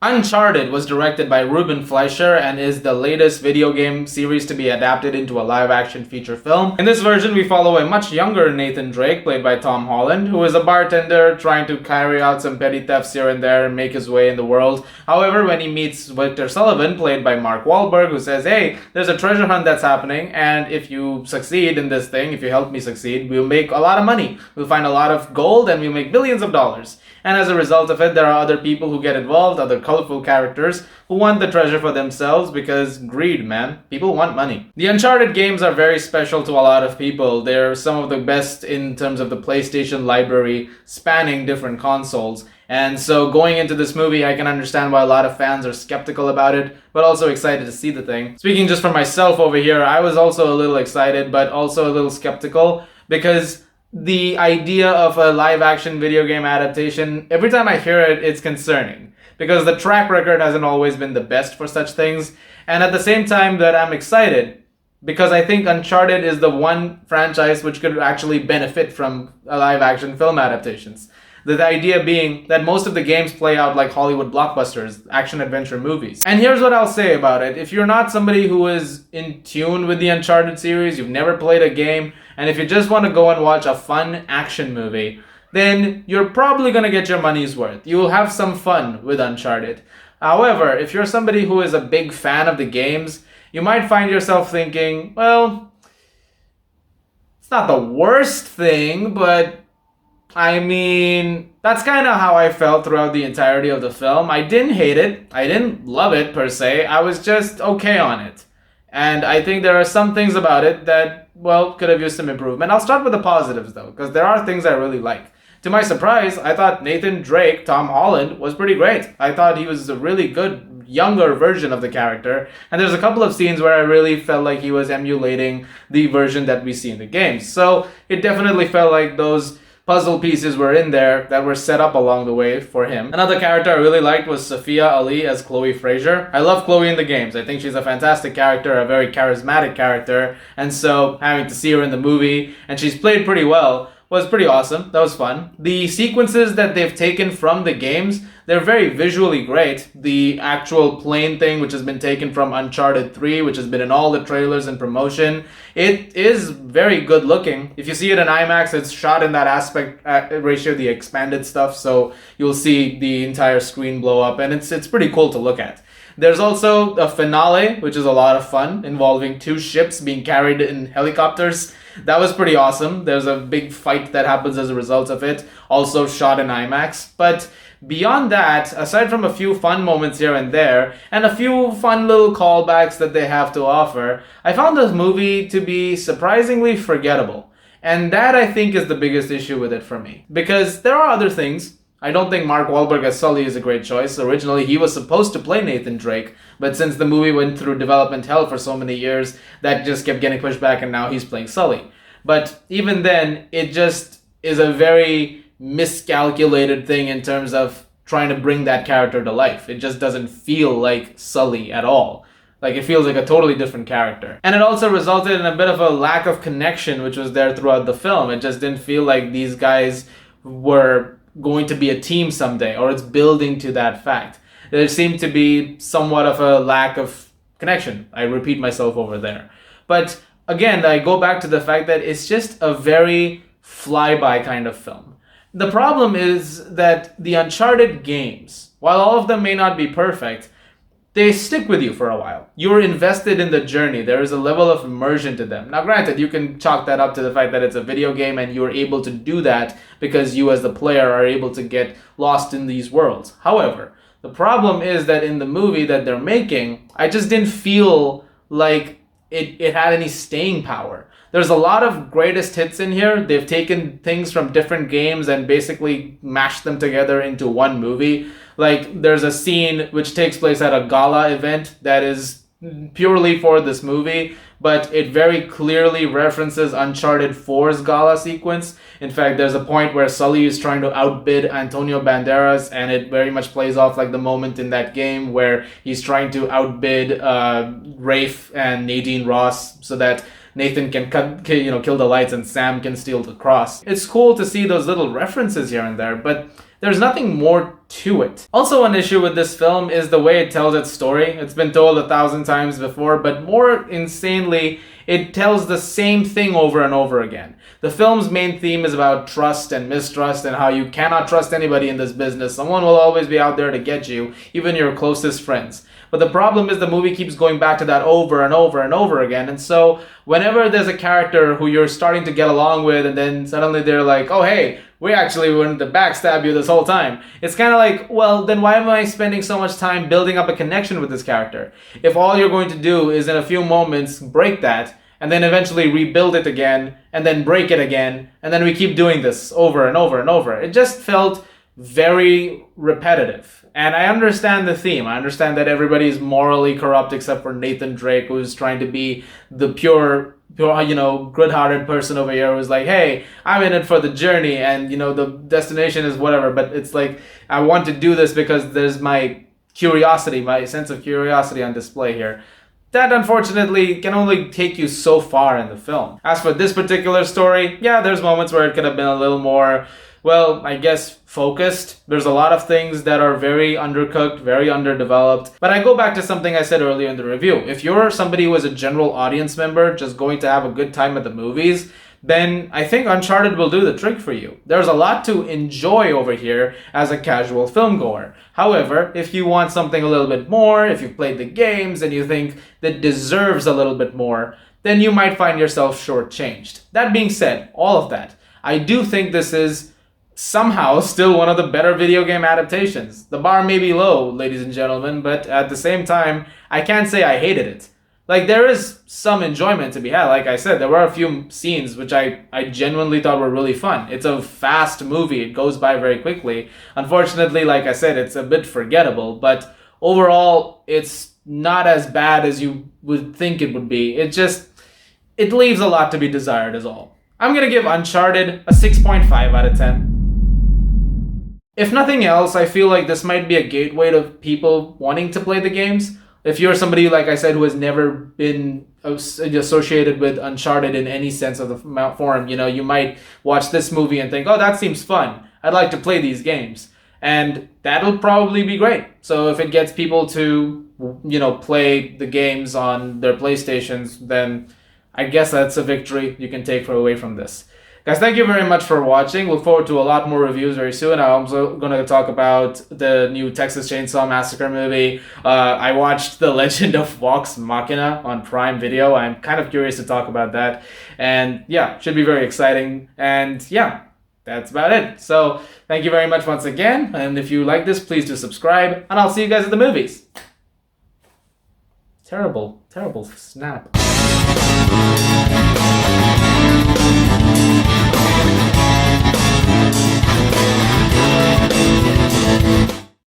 Uncharted was directed by Ruben Fleischer and is the latest video game series to be adapted into a live-action feature film. In this version, we follow a much younger Nathan Drake, played by Tom Holland, who is a bartender trying to carry out some petty thefts here and there and make his way in the world. However, when he meets Victor Sullivan, played by Mark Wahlberg, who says, "Hey, there's a treasure hunt that's happening, and if you succeed in this thing, if you help me succeed, we'll make a lot of money. We'll find a lot of gold and we'll make billions of dollars." And as a result of it, there are other people who get involved, other colorful characters who want the treasure for themselves because greed, man. People want money. The Uncharted games are very special to a lot of people. They're some of the best in terms of the PlayStation library, spanning different consoles. And so going into this movie, I can understand why a lot of fans are skeptical about it, but also excited to see the thing. Speaking just for myself over here, I was also a little excited, but also a little skeptical because the idea of a live-action video game adaptation, every time I hear it, it's concerning. Because the track record hasn't always been the best for such things. And at the same time that I'm excited, because I think Uncharted is the one franchise which could actually benefit from a live-action film adaptations. The idea being that most of the games play out like Hollywood blockbusters, action-adventure movies. And here's what I'll say about it. If you're not somebody who is in tune with the Uncharted series, you've never played a game, and if you just want to go and watch a fun action movie, then you're probably going to get your money's worth. You will have some fun with Uncharted. However, if you're somebody who is a big fan of the games, you might find yourself thinking, well, it's not the worst thing, but I mean, that's kind of how I felt throughout the entirety of the film. I didn't hate it. I didn't love it per se. I was just okay on it. And I think there are some things about it that, well, could have used some improvement. I'll start with the positives though, because there are things I really like. To my surprise, I thought Nathan Drake, Tom Holland, was pretty great. I thought he was a really good, younger version of the character. And there's a couple of scenes where I really felt like he was emulating the version that we see in the games. So it definitely felt like those puzzle pieces were in there that were set up along the way for him. Another character I really liked was Sophia Ali as Chloe Fraser. I love Chloe in the games. I think she's a fantastic character, a very charismatic character, and so having to see her in the movie, and she's played pretty well, was pretty awesome. That was fun. The sequences that they've taken from the games, they're very visually great. The actual plane thing, which has been taken from Uncharted 3, which has been in all the trailers and promotion, it is very good looking. If you see it in IMAX, it's shot in that aspect ratio, the expanded stuff, so you'll see the entire screen blow up, and it's pretty cool to look at. There's also a finale, which is a lot of fun, involving two ships being carried in helicopters. That was pretty awesome. There's a big fight that happens as a result of it, also shot in IMAX. But beyond that, aside from a few fun moments here and there, and a few fun little callbacks that they have to offer, I found this movie to be surprisingly forgettable. And that, I think, is the biggest issue with it for me. Because there are other things. I don't think Mark Wahlberg as Sully is a great choice. Originally, he was supposed to play Nathan Drake, but since the movie went through development hell for so many years, that just kept getting pushed back, and now he's playing Sully. But even then, it just is a very miscalculated thing in terms of trying to bring that character to life. It just doesn't feel like Sully at all. Like, it feels like a totally different character. And it also resulted in a bit of a lack of connection, which was there throughout the film. It just didn't feel like these guys were going to be a team someday, or it's building to that fact. There seemed to be somewhat of a lack of connection. I repeat myself over there. But again, I go back to the fact that it's just a very flyby kind of film. The problem is that the Uncharted games, while all of them may not be perfect, they stick with you for a while. You're invested in the journey. There is a level of immersion to them. Now, granted, you can chalk that up to the fact that it's a video game and you're able to do that because you as the player are able to get lost in these worlds. However, the problem is that in the movie that they're making, I just didn't feel like it had any staying power. There's a lot of greatest hits in here. They've taken things from different games and basically mashed them together into one movie. Like, there's a scene which takes place at a gala event that is purely for this movie, but it very clearly references Uncharted 4's gala sequence. In fact, there's a point where Sully is trying to outbid Antonio Banderas, and it very much plays off like the moment in that game where he's trying to outbid Rafe and Nadine Ross so that Nathan can kill the lights and Sam can steal the cross. It's cool to see those little references here and there, but there's nothing more to it. Also, an issue with this film is the way it tells its story. It's been told 1,000 times before, but more insanely, it tells the same thing over and over again. The film's main theme is about trust and mistrust and how you cannot trust anybody in this business. Someone will always be out there to get you, even your closest friends. But the problem is the movie keeps going back to that over and over and over again. And so whenever there's a character who you're starting to get along with and then suddenly they're like, oh hey, we actually wanted to backstab you this whole time. It's kind of like, well, then why am I spending so much time building up a connection with this character? If all you're going to do is in a few moments break that, and then eventually rebuild it again, and then break it again, and then we keep doing this over and over and over. It just felt very repetitive. And I understand the theme. I understand that everybody is morally corrupt except for Nathan Drake, who's trying to be the pure, good-hearted person over here who's like, hey, I'm in it for the journey, and, the destination is whatever, but it's like, I want to do this because there's my sense of curiosity on display here. That, unfortunately, can only take you so far in the film. As for this particular story, yeah, there's moments where it could have been a little more, I guess, focused. There's a lot of things that are very undercooked, very underdeveloped. But I go back to something I said earlier in the review. If you're somebody who is a general audience member just going to have a good time at the movies, then I think Uncharted will do the trick for you. There's a lot to enjoy over here as a casual filmgoer. However, if you want something a little bit more, if you've played the games and you think that deserves a little bit more, then you might find yourself shortchanged. That being said, all of that, I do think this is somehow still one of the better video game adaptations. The bar may be low, ladies and gentlemen, but at the same time, I can't say I hated it. There is some enjoyment to be had. Like I said, there were a few scenes which I genuinely thought were really fun. It's a fast movie. It goes by very quickly. Unfortunately, like I said, it's a bit forgettable, but overall, it's not as bad as you would think it would be. It leaves a lot to be desired is all. I'm going to give Uncharted a 6.5 out of 10. If nothing else, I feel like this might be a gateway to people wanting to play the games. If you're somebody, like I said, who has never been associated with Uncharted in any sense of the form, you might watch this movie and think, oh, that seems fun. I'd like to play these games. And that'll probably be great. So if it gets people to, play the games on their PlayStations, then I guess that's a victory you can take away from this. Guys, thank you very much for watching. Look forward to a lot more reviews very soon. I'm also going to talk about the new Texas Chainsaw Massacre movie. I watched The Legend of Vox Machina on Prime Video. I'm kind of curious to talk about that. And yeah, should be very exciting. And yeah, that's about it. So thank you very much once again. And if you like this, please do subscribe. And I'll see you guys at the movies. Terrible snap.